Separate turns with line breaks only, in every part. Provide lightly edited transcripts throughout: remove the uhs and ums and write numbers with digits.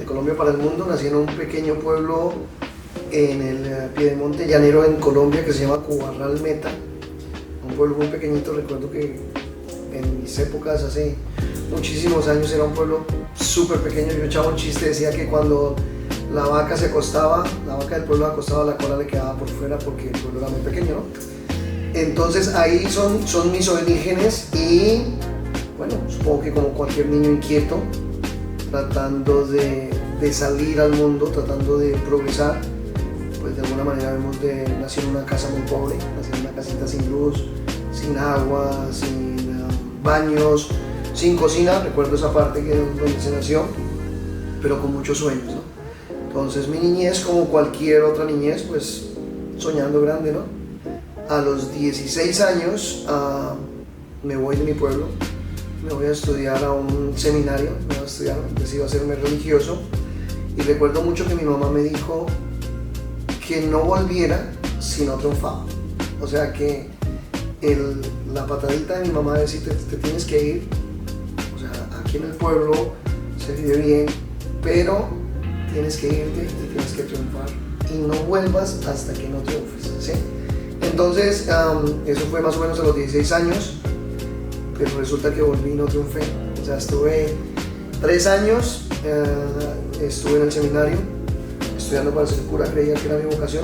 de Colombia para el mundo. Nací en un pequeño pueblo en el Piedemonte llanero en Colombia que se llama Cubarral Meta, un pueblo muy pequeñito. Recuerdo que en mis épocas, hace muchísimos años, era un pueblo súper pequeño. Yo echaba un chiste, decía que cuando la vaca se acostaba, la vaca del pueblo acostaba, la cola le quedaba por fuera porque el pueblo era muy pequeño, ¿no? Entonces ahí son mis orígenes y bueno, supongo que como cualquier niño inquieto, tratando de salir al mundo, tratando de progresar, pues de alguna manera nací en una casa muy pobre, nací en una casita sin luz, sin agua, sin baños, sin cocina. Recuerdo esa parte que es donde se nació, pero con muchos sueños, ¿no? Entonces mi niñez, como cualquier otra niñez, pues soñando grande, ¿no? A los 16 años me voy de mi pueblo, me voy a estudiar a un seminario, decido hacerme religioso, y recuerdo mucho que mi mamá me dijo que no volviera si no triunfaba. O sea que la patadita de mi mamá de decir te tienes que ir, o sea, aquí en el pueblo se vive bien, pero tienes que irte y tienes que triunfar y no vuelvas hasta que no triunfes, ¿sí? Entonces eso fue más o menos a los 16 años, pero resulta que volví y no triunfé. O sea, estuve 3 años, estuve en el seminario estudiando para ser cura, creía que era mi vocación,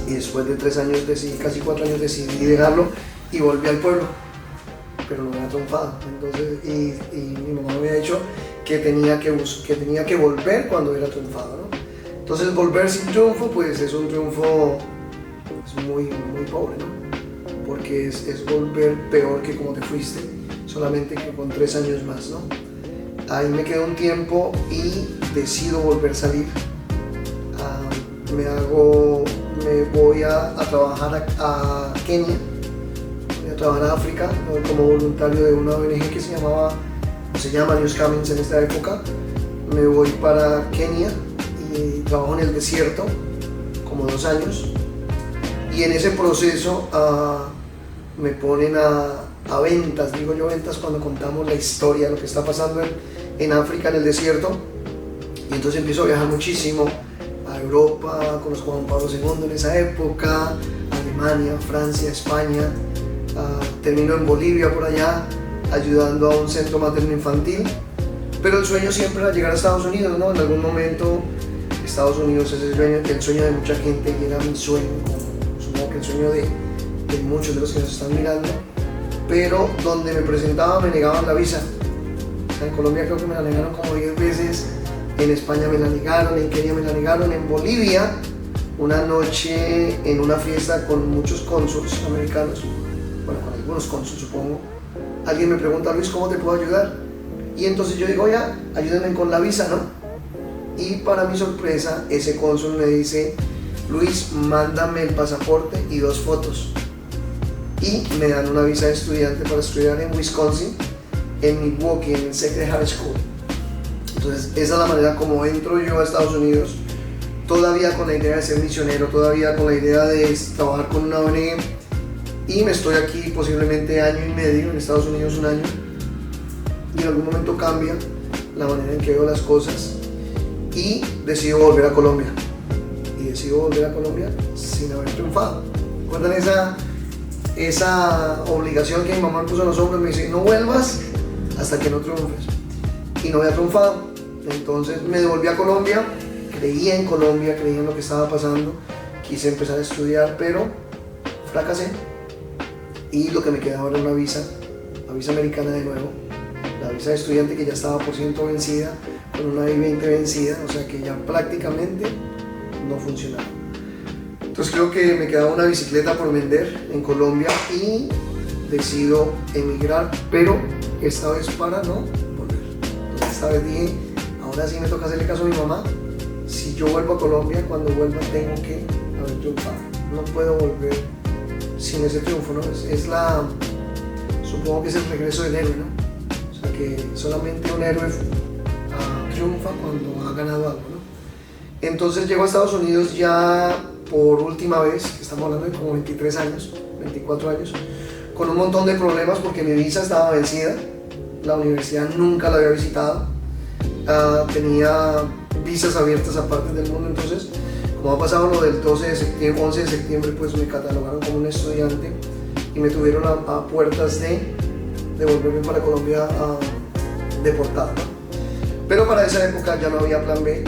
y después de 3 años, casi 4 años, decidí dejarlo y volví al pueblo, pero no me había triunfado. Entonces, y mi mamá me había dicho que tenía que volver cuando hubiera triunfado, ¿no? Entonces volver sin triunfo, pues es un triunfo muy, muy pobre, ¿no? Porque es volver peor que como te fuiste, solamente que con 3 años más, ¿no? Ahí me quedo un tiempo y decido volver a salir. Me voy a trabajar a Kenia, voy a trabajar a África como voluntario de una ONG que se llama News Cummings en esta época. Me voy para Kenia y trabajo en el desierto como 2 años, y en ese proceso me ponen a ventas, digo yo ventas cuando contamos la historia de lo que está pasando en África, en el desierto, y entonces empiezo a viajar muchísimo a Europa, conozco a Juan Pablo II en esa época, Alemania, Francia, España, termino en Bolivia por allá ayudando a un centro materno infantil, pero el sueño siempre era llegar a Estados Unidos, ¿no? En algún momento Estados Unidos es el sueño de mucha gente y era mi sueño, supongo que el sueño de muchos de los que nos están mirando, pero donde me presentaba me negaban la visa. O sea, en Colombia creo que me la negaron como 10 veces, en España me la negaron, en Kenia me la negaron, en Bolivia una noche en una fiesta con muchos cónsules americanos, bueno, con algunos cónsules supongo, alguien me pregunta: Luis, ¿cómo te puedo ayudar? Y entonces yo digo: ya, ayúdenme con la visa, ¿no? Y para mi sorpresa, ese cónsul me dice: Luis, mándame el pasaporte y 2 fotos. Y me dan una visa de estudiante para estudiar en Wisconsin, en Milwaukee, en el Sacred Heart School. Entonces esa es la manera como entro yo a Estados Unidos, todavía con la idea de ser misionero, todavía con la idea de trabajar con una ONG, y me estoy aquí posiblemente año y medio, en Estados Unidos 1 año, y en algún momento cambia la manera en que veo las cosas y decido volver a Colombia. Y decido volver a Colombia sin haber triunfado. ¿Recuerdan esa obligación que mi mamá me puso en los hombros? Me dice: no vuelvas hasta que no triunfes. Y no había triunfado. Entonces me devolví a Colombia, creía en Colombia, creía en lo que estaba pasando, quise empezar a estudiar, pero fracasé. Y lo que me quedaba era una visa, la visa americana de nuevo, la visa de estudiante que ya estaba por ciento vencida, con una I-20 vencida, o sea que ya prácticamente no funcionaba. Entonces creo que me quedaba una bicicleta por vender en Colombia y decido emigrar, pero esta vez para no volver. Entonces esta vez dije: ahora sí me toca hacerle caso a mi mamá, si yo vuelvo a Colombia, cuando vuelva tengo que haber triunfado, no puedo volver sin ese triunfo, ¿no? Supongo que es el regreso del héroe, ¿no? O sea que solamente un héroe triunfa cuando ha ganado algo, ¿no? Entonces llego a Estados Unidos ya por última vez, que estamos hablando de como 23 años, 24 años, con un montón de problemas porque mi visa estaba vencida, la universidad nunca la había visitado, tenía visas abiertas a partes del mundo. Entonces, como ha pasado lo del 12 de septiembre, 11 de septiembre, pues me catalogaron como un estudiante y me tuvieron a puertas de volverme para Colombia deportado, ¿no? Pero para esa época ya no había plan B.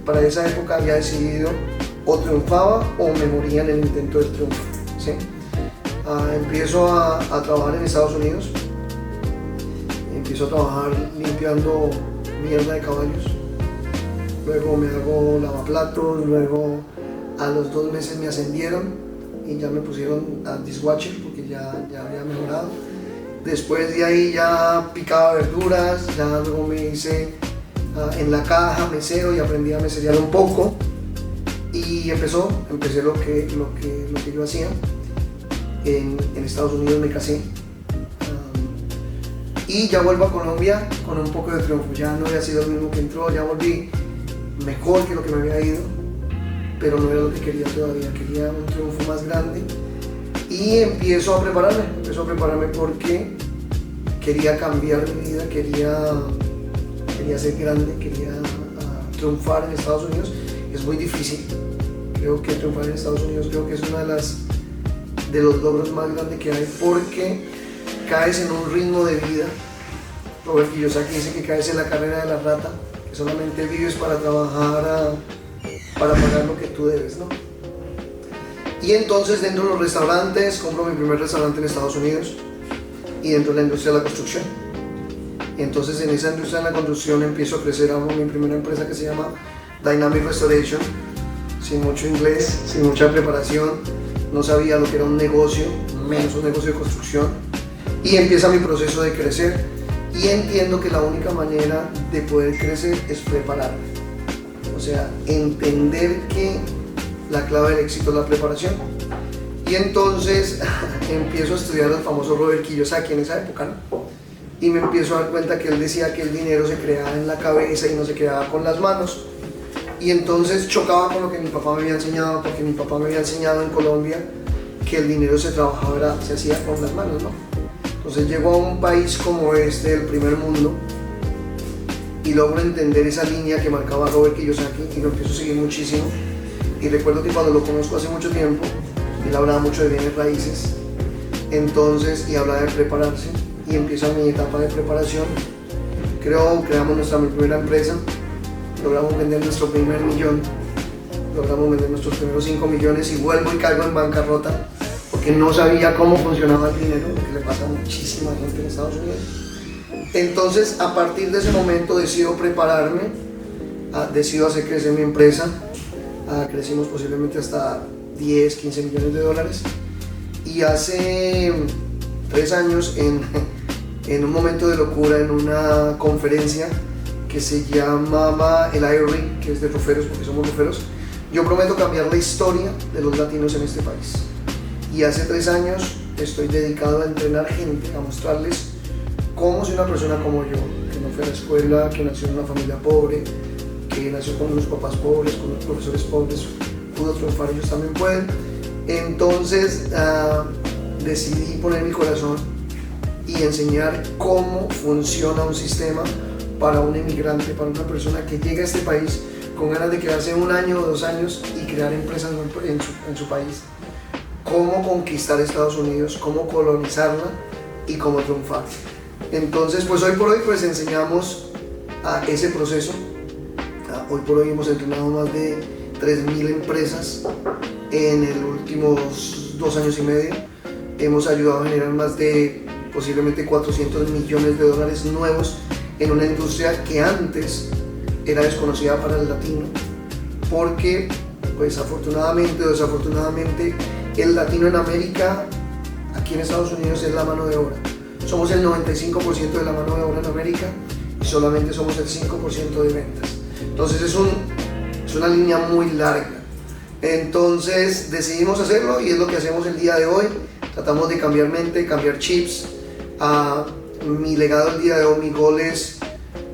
Para esa época había decidido o triunfaba o me moría en el intento del triunfo, ¿sí? Empiezo a trabajar en Estados Unidos. Empiezo a trabajar limpiando mierda de caballos. Luego me hago lavaplatos. Luego a los 2 meses me ascendieron y ya me pusieron a dishwasher porque ya había mejorado. Después de ahí ya picaba verduras, ya luego me hice en la caja mesero y aprendí a meserear un poco. Y empecé lo que yo hacía. En Estados Unidos me casé. Y ya vuelvo a Colombia con un poco de triunfo. Ya no había sido el mismo que entró, ya volví mejor que lo que me había ido, pero no era lo que quería todavía, quería un triunfo más grande. Y empiezo a prepararme porque quería cambiar mi vida, quería ser grande, quería triunfar en Estados Unidos. Es muy difícil, creo que triunfar en Estados Unidos es uno de los logros más grandes que hay, porque caes en un ritmo de vida. Robert Kiyosaki dice que caes en la carrera de la rata, que solamente vives para trabajar, para pagar lo que tú debes, ¿no? Y entonces dentro de los restaurantes, compro mi primer restaurante en Estados Unidos y dentro de la industria de la construcción. Y entonces en esa industria de la construcción empiezo a crecer, abro mi primera empresa que se llama Dynamic Restoration, sin mucho inglés, sin mucha preparación, no sabía lo que era un negocio, menos un negocio de construcción, y empieza mi proceso de crecer y entiendo que la única manera de poder crecer es prepararme, o sea, entender que la clave del éxito es la preparación. Y entonces empiezo a estudiar al famoso Robert Kiyosaki en esa época, ¿no? Y me empiezo a dar cuenta que él decía que el dinero se creaba en la cabeza y no se creaba con las manos. Y entonces chocaba con lo que mi papá me había enseñado, porque mi papá me había enseñado en Colombia que el dinero se hacía con las manos, ¿no? Entonces llego a un país como este, el primer mundo, y logro entender esa línea que marcaba Robert Kiyosaki y lo empiezo a seguir muchísimo. Y recuerdo que cuando lo conozco hace mucho tiempo, él hablaba mucho de bienes raíces, entonces, y hablaba de prepararse, y empieza mi etapa de preparación. Creamos mi primera empresa, logramos vender nuestro primer millón, logramos vender nuestros primeros 5 millones y vuelvo y caigo en bancarrota porque no sabía cómo funcionaba el dinero, lo que le pasa a muchísima gente en Estados Unidos. Entonces, a partir de ese momento decido prepararme, decido hacer crecer mi empresa. Crecimos posiblemente hasta 10, 15 millones de dólares, y hace 3 años en un momento de locura, en una conferencia que se llamaba el IRE, que es de roferos, porque somos roferos, yo prometo cambiar la historia de los latinos en este país. Y hace 3 años estoy dedicado a entrenar gente, a mostrarles cómo si una persona como yo, que no fue a la escuela, que nació en una familia pobre, que nació con unos papás pobres, con unos profesores pobres, pudo triunfar, ellos también pueden. Entonces decidí poner mi corazón y enseñar cómo funciona un sistema para un emigrante, para una persona que llega a este país con ganas de quedarse 1 año o 2 años y crear empresas en su país. Cómo conquistar Estados Unidos, cómo colonizarla y cómo triunfar. Entonces, pues hoy por hoy pues enseñamos ese proceso. Hoy por hoy hemos entrenado más de 3.000 empresas en los últimos 2 años y medio. Hemos ayudado a generar más de posiblemente 400 millones de dólares nuevos en una industria que antes era desconocida para el latino, porque pues afortunadamente o desafortunadamente el latino en América, aquí en Estados Unidos, es la mano de obra. Somos el 95% de la mano de obra en América y solamente somos el 5% de ventas. Entonces es una línea muy larga. Entonces decidimos hacerlo y es lo que hacemos el día de hoy. Tratamos de cambiar mente, cambiar chips. Mi legado el día de hoy, mi gol es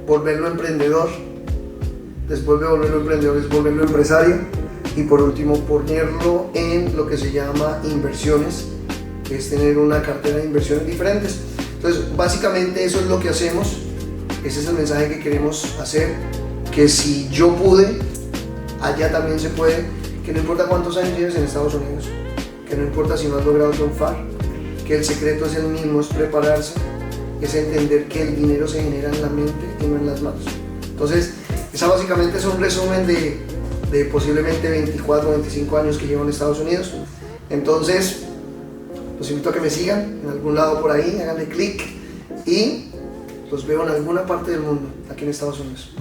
volverlo emprendedor. Después de volverlo emprendedor es volverlo empresario. Y por último, ponerlo en lo que se llama inversiones, que es tener una cartera de inversiones diferentes. Entonces, básicamente eso es lo que hacemos. Ese es el mensaje que queremos hacer, que si yo pude, allá también se puede, que no importa cuántos años lleves en Estados Unidos, que no importa si no has logrado triunfar, que el secreto es el mismo, es prepararse, es entender que el dinero se genera en la mente y no en las manos. Entonces, esa básicamente es un resumen de posiblemente 24 o 25 años que llevo en Estados Unidos. Entonces, los invito a que me sigan en algún lado por ahí, háganle clic y los veo en alguna parte del mundo, aquí en Estados Unidos.